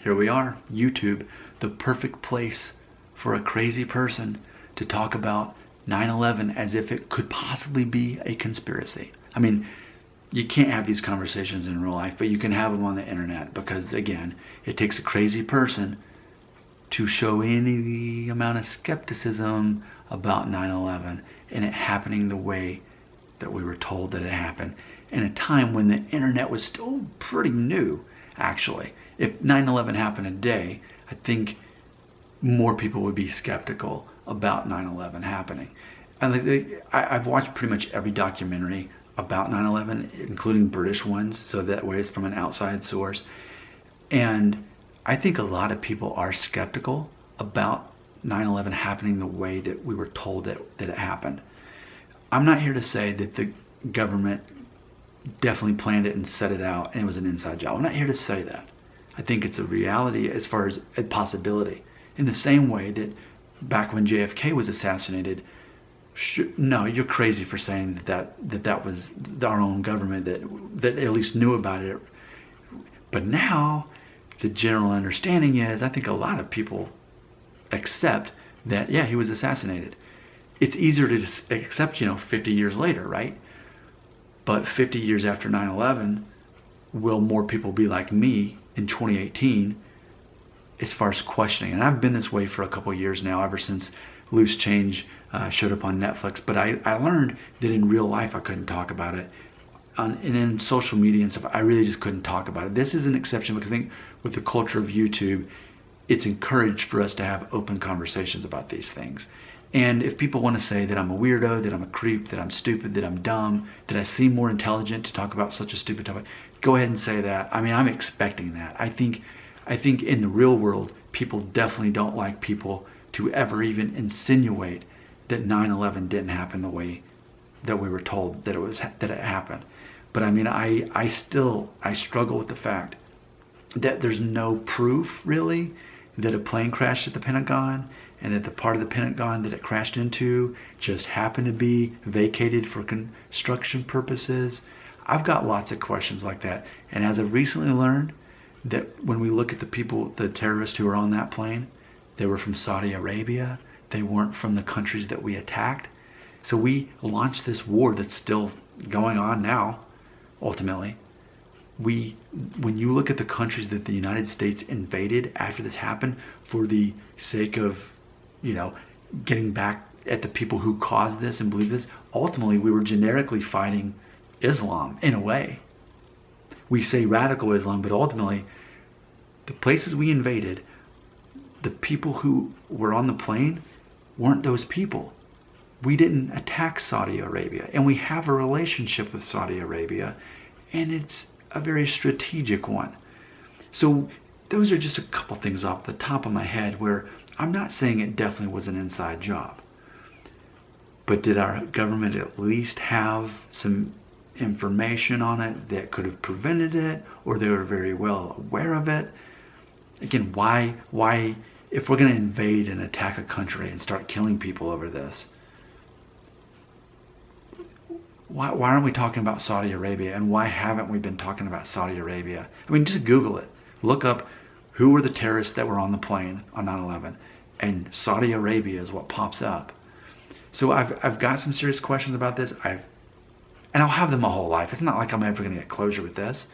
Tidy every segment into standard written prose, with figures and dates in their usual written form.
here we are, YouTube, the perfect place for a crazy person to talk about 9/11 as if it could possibly be a conspiracy. I mean, you can't have these conversations in real life, but you can have them on the internet because, again, it takes a crazy person to show any amount of skepticism about 9/11 and it happening the way that we were told that it happened in a time when the internet was still pretty new, actually. If 9/11 happened today, I think more people would be skeptical about 9/11 happening. And I've watched pretty much every documentary about 9/11, including British ones, so that way it's from an outside source. And I think a lot of people are skeptical about 9/11 happening the way that we were told that it happened. I'm not here to say that the government definitely planned it and set it out and it was an inside job. I'm not here to say that. I think it's a reality as far as a possibility. In the same way that back when JFK was assassinated, no, you're crazy for saying that was our own government that at least knew about it. But now, the general understanding is, I think a lot of people accept that, yeah, he was assassinated. It's easier to accept, 50 years later, right? But 50 years after 9/11, will more people be like me in 2018 as far as questioning? And I've been this way for a couple of years now, ever since Loose Change showed up on Netflix. But I learned that in real life I couldn't talk about it. And in social media and stuff, I really just couldn't talk about it. This is an exception because I think with the culture of YouTube, it's encouraged for us to have open conversations about these things. And if people want to say that I'm a weirdo, that I'm a creep, that I'm stupid, that I'm dumb, that I seem more intelligent to talk about such a stupid topic, go ahead and say that. I mean, I'm expecting that. I think in the real world, people definitely don't like people to ever even insinuate that 9/11 didn't happen the way that we were told that it happened. But I mean, I struggle with the fact that there's no proof really that a plane crashed at the Pentagon and that the part of the Pentagon that it crashed into just happened to be vacated for construction purposes. I've got lots of questions like that. And as I've recently learned, that when we look at the terrorists who were on that plane, they were from Saudi Arabia. They weren't from the countries that we attacked. So we launched this war that's still going on now, ultimately. When you look at the countries that the United States invaded after this happened for the sake of, getting back at the people who caused this and believe this, ultimately we were generically fighting Islam in a way. We say radical Islam, but ultimately the places we invaded, the people who were on the plane weren't those people. We didn't attack Saudi Arabia, and we have a relationship with Saudi Arabia, and it's a very strategic one. So those are just a couple things off the top of my head where I'm not saying it definitely was an inside job. But did our government at least have some information on it that could have prevented it, or they were very well aware of it? Again, why if we're going to invade and attack a country and start killing people over this, why aren't we talking about Saudi Arabia, and why haven't we been talking about Saudi Arabia? I mean, just Google it. Look up who were the terrorists that were on the plane on 9/11, and Saudi Arabia is what pops up. So I've got some serious questions about this. And I'll have them my whole life. It's not like I'm ever going to get closure with this.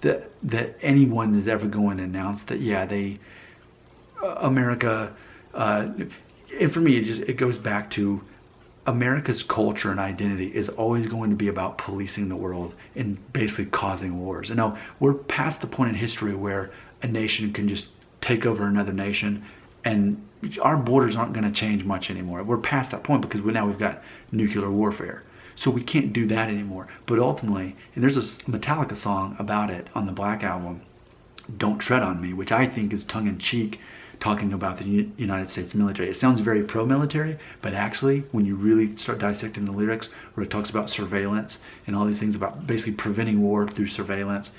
That anyone is ever going to announce that, yeah, America, and for me, it goes back to America's culture and identity is always going to be about policing the world and basically causing wars. And now we're past the point in history where a nation can just take over another nation and our borders aren't going to change much anymore. We're past that point because now we've got nuclear warfare. So we can't do that anymore. But ultimately, and there's a Metallica song about it on the Black Album, Don't Tread on Me, which I think is tongue-in-cheek, talking about the United States military. It sounds very pro-military, but actually, when you really start dissecting the lyrics, where it talks about surveillance and all these things about basically preventing war through surveillance,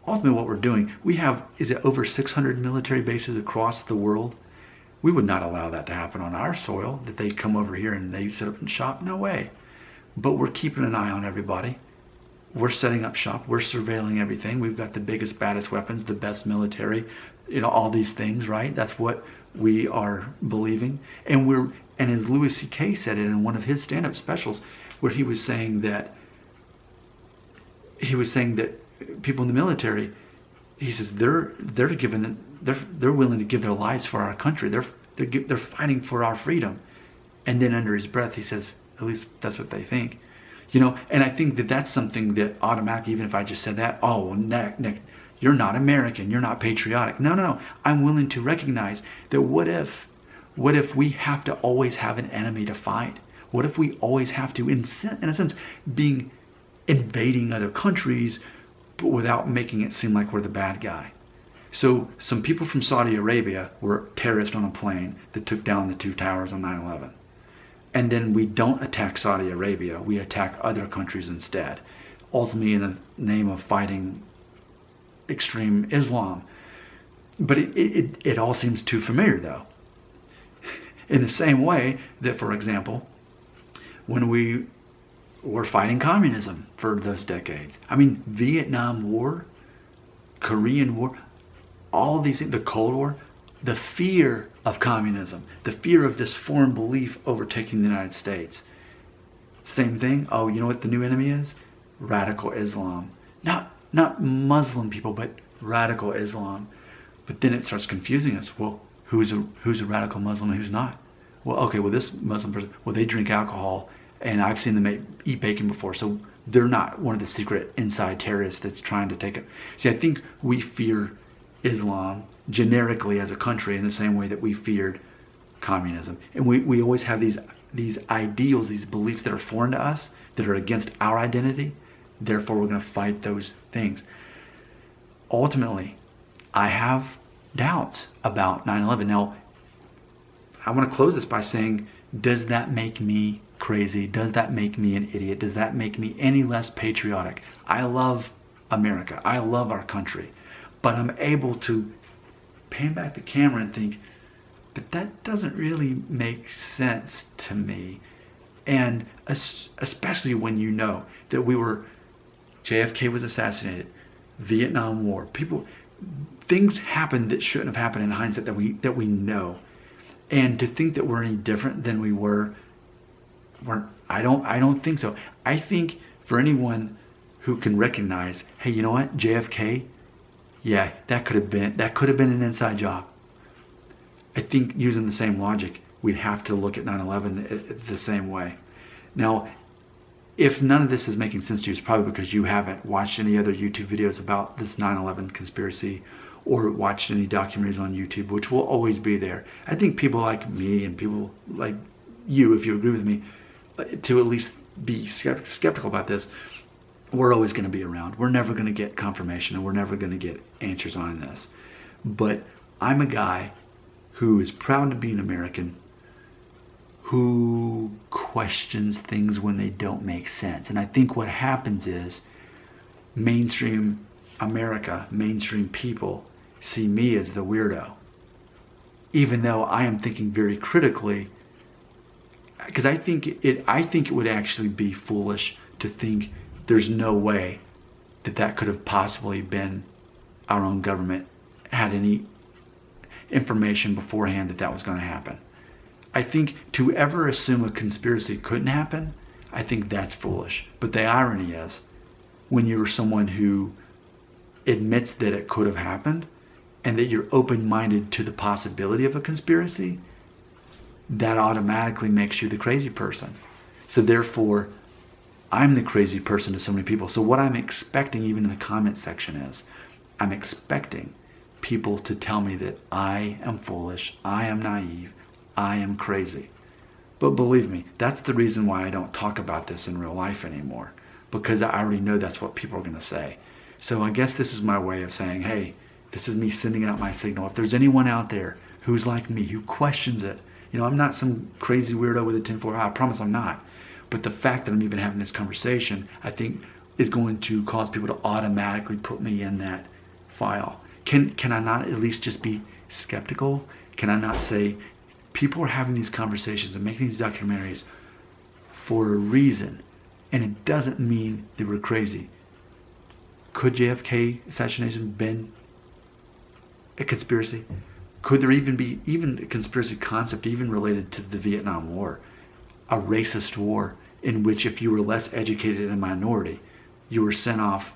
ultimately what we're doing, we have, is it over 600 military bases across the world? We would not allow that to happen on our soil, that they come over here and they set up and shop. No way. But we're keeping an eye on everybody. We're setting up shop. We're surveilling everything. We've got the biggest, baddest weapons, the best military, all these things, right? That's what we are believing. And as Louis C.K. said it in one of his stand-up specials, where he was saying that people in the military, he says they're willing to give their lives for our country. They're fighting for our freedom. And then under his breath, he says, at least that's what they think. And I think that that's something that automatically, even if I just said that, oh, well, Nick, you're not American, you're not patriotic. No. I'm willing to recognize that what if we have to always have an enemy to fight? What if we always have to, in a sense, being invading other countries, but without making it seem like we're the bad guy? So some people from Saudi Arabia were terrorists on a plane that took down the 2 towers on 9/11. And then we don't attack Saudi Arabia, we attack other countries instead, ultimately in the name of fighting extreme Islam. But it all seems too familiar, though. In the same way that, for example, when we were fighting communism for those decades, Vietnam War, Korean War, all these things, the Cold War, the fear of communism, the fear of this foreign belief overtaking the United States. Same thing. Oh, you know what the new enemy is? Radical Islam. Not Muslim people, but radical Islam. But then it starts confusing us. Well, who's a radical Muslim and who's not? Well, okay, well, this Muslim person, well, they drink alcohol, and I've seen them eat bacon before, so they're not one of the secret inside terrorists that's trying to take it. See, I think we fear Islam generically as a country in the same way that we feared communism. And we always have these ideals, these beliefs that are foreign to us, that are against our identity. Therefore, we're going to fight those things. Ultimately, I have doubts about 9/11. Now, I want to close this by saying, does that make me crazy? Does that make me an idiot? Does that make me any less patriotic? I love America. I love our country. But I'm able to pan back the camera and think, but that doesn't really make sense to me. And especially when you know that JFK was assassinated, Vietnam War, things happened that shouldn't have happened in hindsight that we know. And to think that we're any different than we were, I don't think so. I think for anyone who can recognize, hey, you know what, JFK, yeah, that could have been an inside job. I think using the same logic, we'd have to look at 9/11 the same way. Now, if none of this is making sense to you, it's probably because you haven't watched any other YouTube videos about this 9/11 conspiracy or watched any documentaries on YouTube, which will always be there. I think people like me and people like you, if you agree with me, to at least be skeptical about this, we're always going to be around. We're never going to get confirmation and we're never going to get answers on this. But I'm a guy who is proud to be an American, who questions things when they don't make sense. And I think what happens is mainstream America, mainstream people see me as the weirdo, even though I am thinking very critically, because I think it would actually be foolish to think there's no way that could have possibly been our own government had any information beforehand that was going to happen. I think to ever assume a conspiracy couldn't happen, I think that's foolish. But the irony is, when you're someone who admits that it could have happened and that you're open-minded to the possibility of a conspiracy, that automatically makes you the crazy person. So therefore, I'm the crazy person to so many people. So what I'm expecting, even in the comment section, is I'm expecting people to tell me that I am foolish, I am naive, I am crazy. But believe me, that's the reason why I don't talk about this in real life anymore, because I already know that's what people are going to say. So I guess this is my way of saying, hey, this is me sending out my signal. If there's anyone out there who's like me, who questions it, I'm not some crazy weirdo with a tinfoil hat. I promise I'm not. But the fact that I'm even having this conversation, I think, is going to cause people to automatically put me in that file. Can I not at least just be skeptical? Can I not say, people are having these conversations and making these documentaries for a reason, and it doesn't mean they were crazy? Could JFK assassination been a conspiracy? Could there even be even a conspiracy concept even related to the Vietnam War? A racist war in which if you were less educated and a minority, you were sent off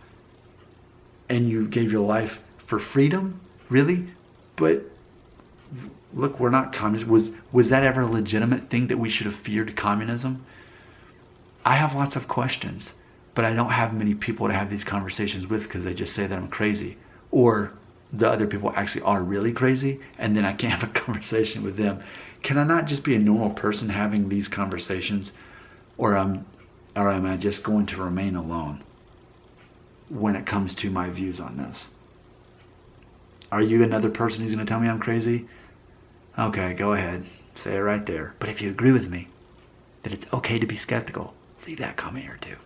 and you gave your life for freedom? Really? But look, we're not communists. Was that ever a legitimate thing that we should have feared communism? I have lots of questions, but I don't have many people to have these conversations with because they just say that I'm crazy. Or the other people actually are really crazy, and then I can't have a conversation with them. Can I not just be a normal person having these conversations? Or am I just going to remain alone when it comes to my views on this? Are you another person who's going to tell me I'm crazy? Okay, go ahead. Say it right there. But if you agree with me that it's okay to be skeptical, leave that comment here too.